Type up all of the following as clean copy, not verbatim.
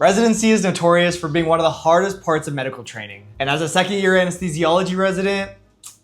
Residency is notorious for being one of the hardest parts of medical training. And as a second-year anesthesiology resident,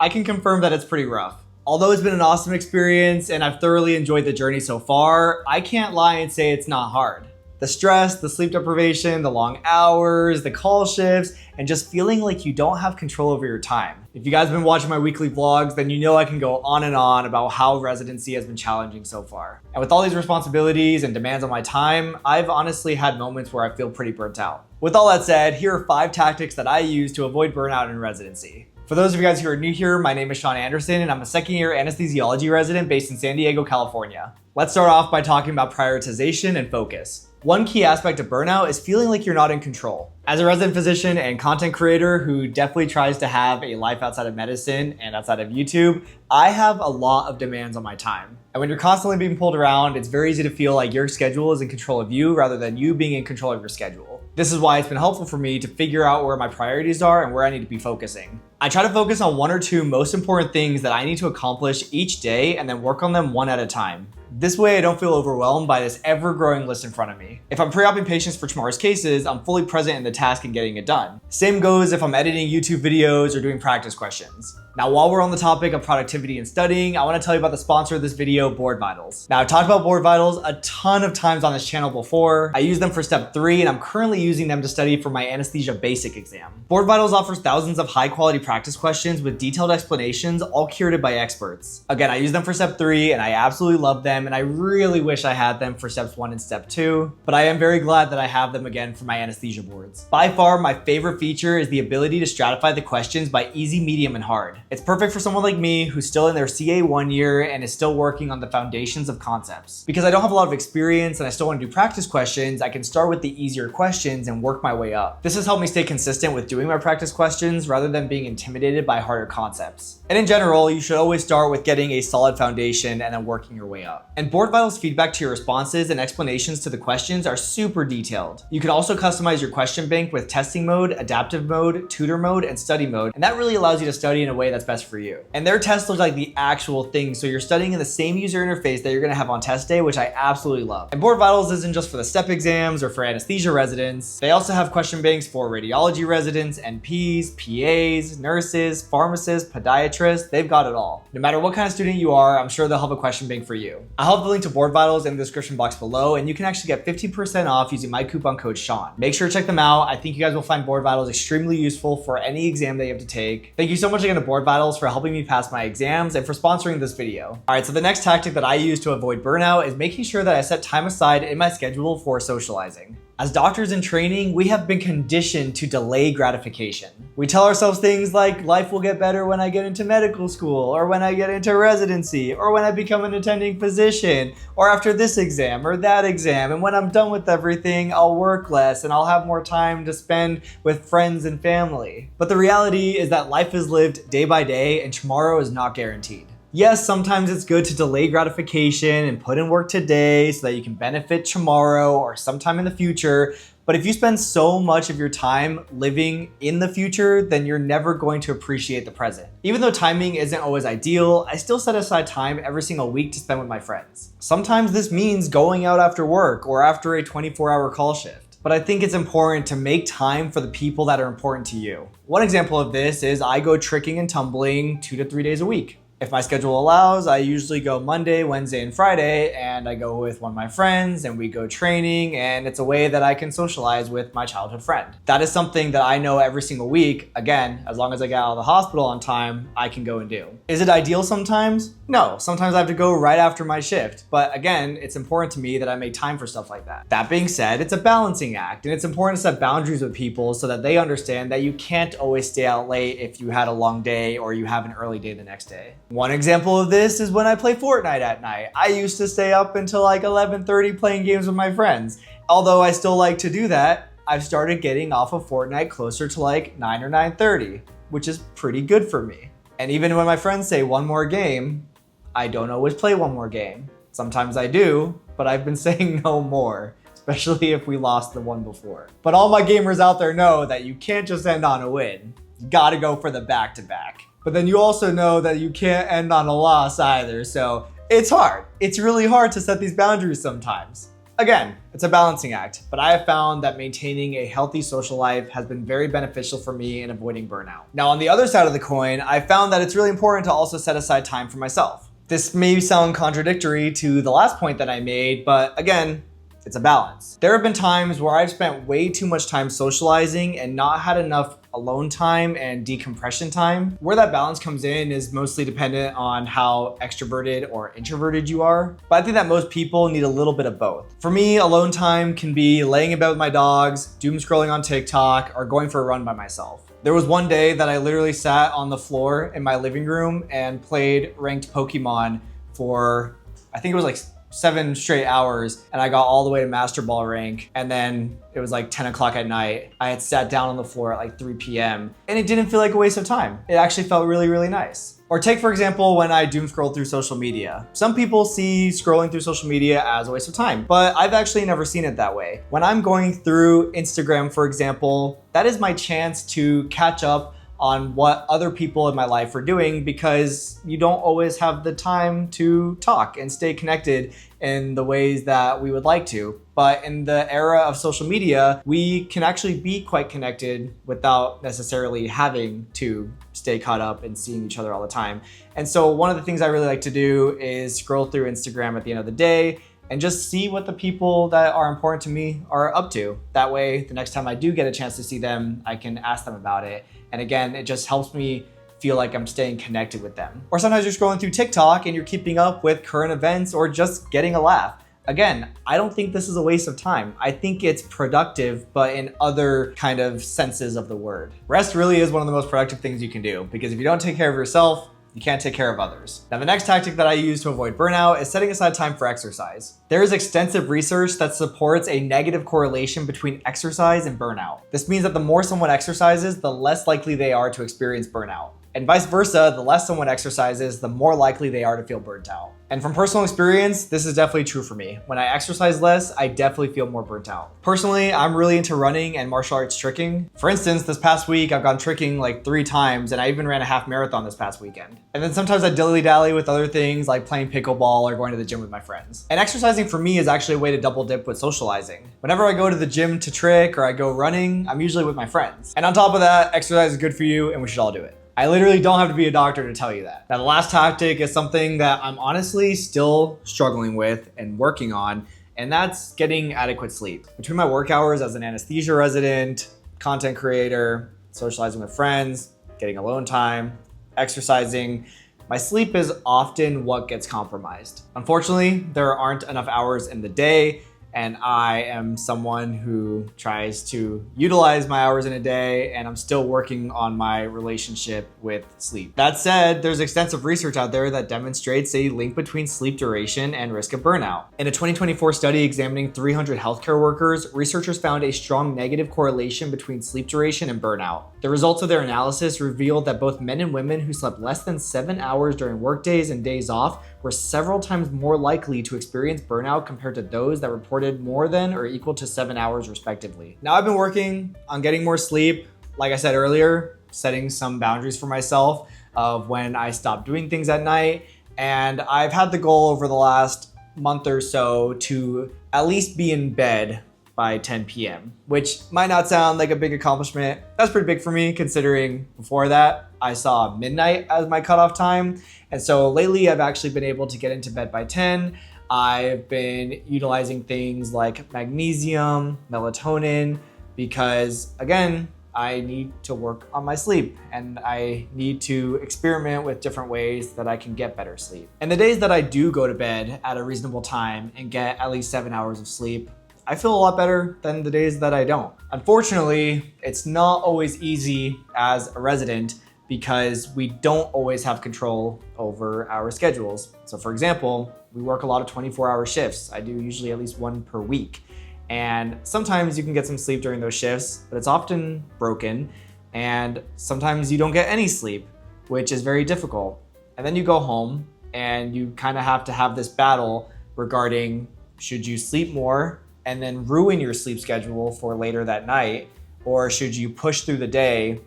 I can confirm that it's pretty rough. Although it's been an awesome experience and I've thoroughly enjoyed the journey so far, I can't lie and say it's not hard. The stress, the sleep deprivation, the long hours, the call shifts, and just feeling like you don't have control over your time. If you guys have been watching my weekly vlogs, then you know I can go on and on about how residency has been challenging so far. And with all these responsibilities and demands on my time, I've honestly had moments where I feel pretty burnt out. With all that said, here are 5 tactics that I use to avoid burnout in residency. For those of you guys who are new here, my name is Sean Anderson and I'm a second-year anesthesiology resident based in San Diego, California. Let's start off by talking about prioritization and focus. One key aspect of burnout is feeling like you're not in control. As a resident physician and content creator who definitely tries to have a life outside of medicine and outside of YouTube, I have a lot of demands on my time. And when you're constantly being pulled around, it's very easy to feel like your schedule is in control of you rather than you being in control of your schedule. This is why it's been helpful for me to figure out where my priorities are and where I need to be focusing. I try to focus on 1 or 2 most important things that I need to accomplish each day and then work on them one at a time. This way I don't feel overwhelmed by this ever-growing list in front of me. If I'm pre-oping patients for tomorrow's cases, I'm fully present in the task and getting it done. Same goes if I'm editing YouTube videos or doing practice questions. Now, while we're on the topic of productivity and studying, I want to tell you about the sponsor of this video, Board Vitals. Now, I've talked about Board Vitals a ton of times on this channel before. I use them for step 3 and I'm currently using them to study for my anesthesia basic exam. Board Vitals offers thousands of high quality practice questions with detailed explanations, all curated by experts. Again, I use them for step 3 and I absolutely love them and I really wish I had them for steps 1 and step 2, but I am very glad that I have them again for my anesthesia boards. By far, my favorite feature is the ability to stratify the questions by easy, medium, and hard. It's perfect for someone like me who's still in their CA 1 year and is still working on the foundations of concepts. Because I don't have a lot of experience and I still want to do practice questions, I can start with the easier questions and work my way up. This has helped me stay consistent with doing my practice questions rather than being intimidated by harder concepts. And in general, you should always start with getting a solid foundation and then working your way up. And Board Vitals feedback to your responses and explanations to the questions are super detailed. You can also customize your question bank with testing mode, adaptive mode, tutor mode, and study mode, and that really allows you to study in a way that's best for you. And their tests look like the actual thing, so you're studying in the same user interface that you're gonna have on test day, which I absolutely love. And Board Vitals isn't just for the step exams or for anesthesia residents. They also have question banks for radiology residents, NPs, PAs, nurses, pharmacists, podiatrists, they've got it all. No matter what kind of student you are, I'm sure they'll have a question bank for you. I'll have the link to Board Vitals in the description box below, and you can actually get 15% off using my coupon code Sean. Make sure to check them out. I think you guys will find Board Vitals extremely useful for any exam that you have to take. Thank you so much again to Board Vitals for helping me pass my exams and for sponsoring this video. All right, so the next tactic that I use to avoid burnout is making sure that I set time aside in my schedule for socializing. As doctors in training, we have been conditioned to delay gratification. We tell ourselves things like, life will get better when I get into medical school, or when I get into residency, or when I become an attending physician, or after this exam or that exam, and when I'm done with everything, I'll work less and I'll have more time to spend with friends and family. But the reality is that life is lived day by day and tomorrow is not guaranteed. Yes, sometimes it's good to delay gratification and put in work today so that you can benefit tomorrow or sometime in the future. But if you spend so much of your time living in the future, then you're never going to appreciate the present. Even though timing isn't always ideal, I still set aside time every single week to spend with my friends. Sometimes this means going out after work or after a 24-hour call shift. But I think it's important to make time for the people that are important to you. One example of this is I go tricking and tumbling 2 to 3 days a week. If my schedule allows, I usually go Monday, Wednesday, and Friday, and I go with one of my friends and we go training, and it's a way that I can socialize with my childhood friend. That is something that I know every single week, again, as long as I get out of the hospital on time, I can go and do. Is it ideal sometimes? No, sometimes I have to go right after my shift, but again, it's important to me that I make time for stuff like that. That being said, it's a balancing act, and it's important to set boundaries with people so that they understand that you can't always stay out late if you had a long day or you have an early day the next day. One example of this is when I play Fortnite at night. I used to stay up until like 11:30 playing games with my friends. Although I still like to do that, I've started getting off of Fortnite closer to like 9 or 9:30, which is pretty good for me. And even when my friends say one more game, I don't always play one more game. Sometimes I do, but I've been saying no more, especially if we lost the one before. But all my gamers out there know that you can't just end on a win. You gotta go for the back-to-back. But then you also know that you can't end on a loss either, so it's hard. It's really hard to set these boundaries sometimes. Again, it's a balancing act, but I have found that maintaining a healthy social life has been very beneficial for me in avoiding burnout. Now, on the other side of the coin, I found that it's really important to also set aside time for myself. This may sound contradictory to the last point that I made, but again, it's a balance. There have been times where I've spent way too much time socializing and not had enough alone time and decompression time. Where that balance comes in is mostly dependent on how extroverted or introverted you are. But I think that most people need a little bit of both. For me, alone time can be laying in bed with my dogs, doom scrolling on TikTok, or going for a run by myself. There was one day that I literally sat on the floor in my living room and played ranked Pokemon for, I think it was like 7 straight hours, and I got all the way to Master Ball rank, and then it was like 10 o'clock at night. I had sat down on the floor at like 3 p.m. and it didn't feel like a waste of time. It actually felt really, really nice. Or take, for example, when I doom scroll through social media. Some people see scrolling through social media as a waste of time, but I've actually never seen it that way. When I'm going through Instagram, for example, that is my chance to catch up on what other people in my life are doing, because you don't always have the time to talk and stay connected in the ways that we would like to. But in the era of social media, we can actually be quite connected without necessarily having to stay caught up and seeing each other all the time. And so one of the things I really like to do is scroll through Instagram at the end of the day and just see what the people that are important to me are up to. That way, the next time I do get a chance to see them, I can ask them about it. And again, it just helps me feel like I'm staying connected with them. Or sometimes you're scrolling through TikTok and you're keeping up with current events or just getting a laugh. Again, I don't think this is a waste of time. I think it's productive, but in other kind of senses of the word. Rest really is one of the most productive things you can do, because if you don't take care of yourself, you can't take care of others. Now, the next tactic that I use to avoid burnout is setting aside time for exercise. There is extensive research that supports a negative correlation between exercise and burnout. This means that the more someone exercises, the less likely they are to experience burnout. And vice versa, the less someone exercises, the more likely they are to feel burnt out. And from personal experience, this is definitely true for me. When I exercise less, I definitely feel more burnt out. Personally, I'm really into running and martial arts tricking. For instance, this past week, I've gone tricking like 3 times, and I even ran a half marathon this past weekend. And then sometimes I dilly-dally with other things like playing pickleball or going to the gym with my friends. And exercising for me is actually a way to double dip with socializing. Whenever I go to the gym to trick or I go running, I'm usually with my friends. And on top of that, exercise is good for you and we should all do it. I literally don't have to be a doctor to tell you that. Now, the last tactic is something that I'm honestly still struggling with and working on, and that's getting adequate sleep. Between my work hours as an anesthesia resident, content creator, socializing with friends, getting alone time, exercising, my sleep is often what gets compromised. Unfortunately, there aren't enough hours in the day, and I am someone who tries to utilize my hours in a day, and I'm still working on my relationship with sleep. That said, there's extensive research out there that demonstrates a link between sleep duration and risk of burnout. In a 2024 study examining 300 healthcare workers, researchers found a strong negative correlation between sleep duration and burnout. The results of their analysis revealed that both men and women who slept less than 7 hours during workdays and days off were several times more likely to experience burnout compared to those that reported more than or equal to 7 hours respectively. Now, I've been working on getting more sleep. Like I said earlier, setting some boundaries for myself of when I stop doing things at night. And I've had the goal over the last month or so to at least be in bed by 10 p.m., which might not sound like a big accomplishment. That's pretty big for me, considering before that, I saw midnight as my cutoff time. And so lately I've actually been able to get into bed by 10. I've been utilizing things like magnesium, melatonin, because again, I need to work on my sleep and I need to experiment with different ways that I can get better sleep. And the days that I do go to bed at a reasonable time and get at least 7 hours of sleep, I feel a lot better than the days that I don't. Unfortunately, it's not always easy as a resident because we don't always have control over our schedules. So for example, we work a lot of 24-hour shifts. I do usually at least 1 per week. And sometimes you can get some sleep during those shifts, but it's often broken. And sometimes you don't get any sleep, which is very difficult. And then you go home and you kind of have to have this battle regarding, should you sleep more and then ruin your sleep schedule for later that night? Or should you push through the day,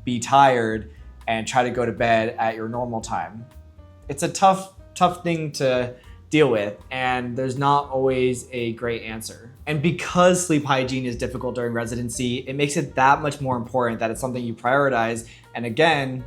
be tired, and try to go to bed at your normal time? It's a tough thing to deal with, and there's not always a great answer. And because sleep hygiene is difficult during residency, it makes it that much more important that it's something you prioritize. And again,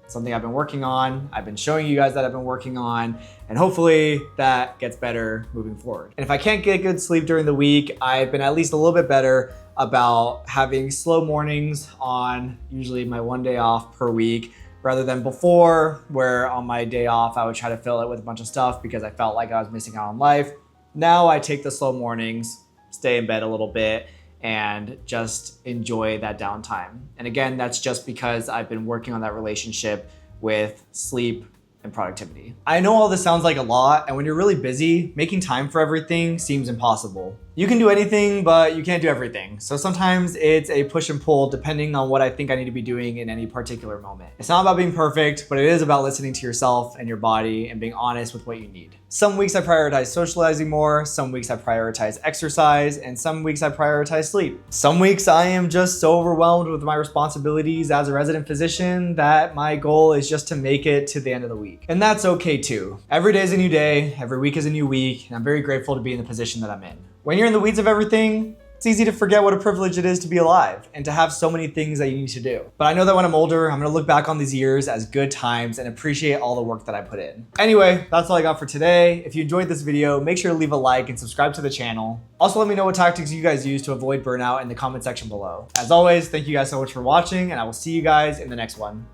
something I've been working on. I've been showing you guys that I've been working on, and hopefully that gets better moving forward. And if I can't get good sleep during the week, I've been at least a little bit better about having slow mornings on usually my 1 day off per week, rather than before, where on my day off, I would try to fill it with a bunch of stuff because I felt like I was missing out on life. Now I take the slow mornings, stay in bed a little bit, and just enjoy that downtime. And again, that's just because I've been working on that relationship with sleep and productivity. I know all this sounds like a lot, and when you're really busy, making time for everything seems impossible. You can do anything, but you can't do everything. So sometimes it's a push and pull depending on what I think I need to be doing in any particular moment. It's not about being perfect, but it is about listening to yourself and your body and being honest with what you need. Some weeks I prioritize socializing more, some weeks I prioritize exercise, and some weeks I prioritize sleep. Some weeks I am just so overwhelmed with my responsibilities as a resident physician that my goal is just to make it to the end of the week. And that's okay too. Every day is a new day, every week is a new week, and I'm very grateful to be in the position that I'm in. When you're in the weeds of everything, it's easy to forget what a privilege it is to be alive and to have so many things that you need to do. But I know that when I'm older, I'm gonna look back on these years as good times and appreciate all the work that I put in. Anyway, that's all I got for today. If you enjoyed this video, make sure to leave a like and subscribe to the channel. Also, let me know what tactics you guys use to avoid burnout in the comment section below. As always, thank you guys so much for watching, and I will see you guys in the next one.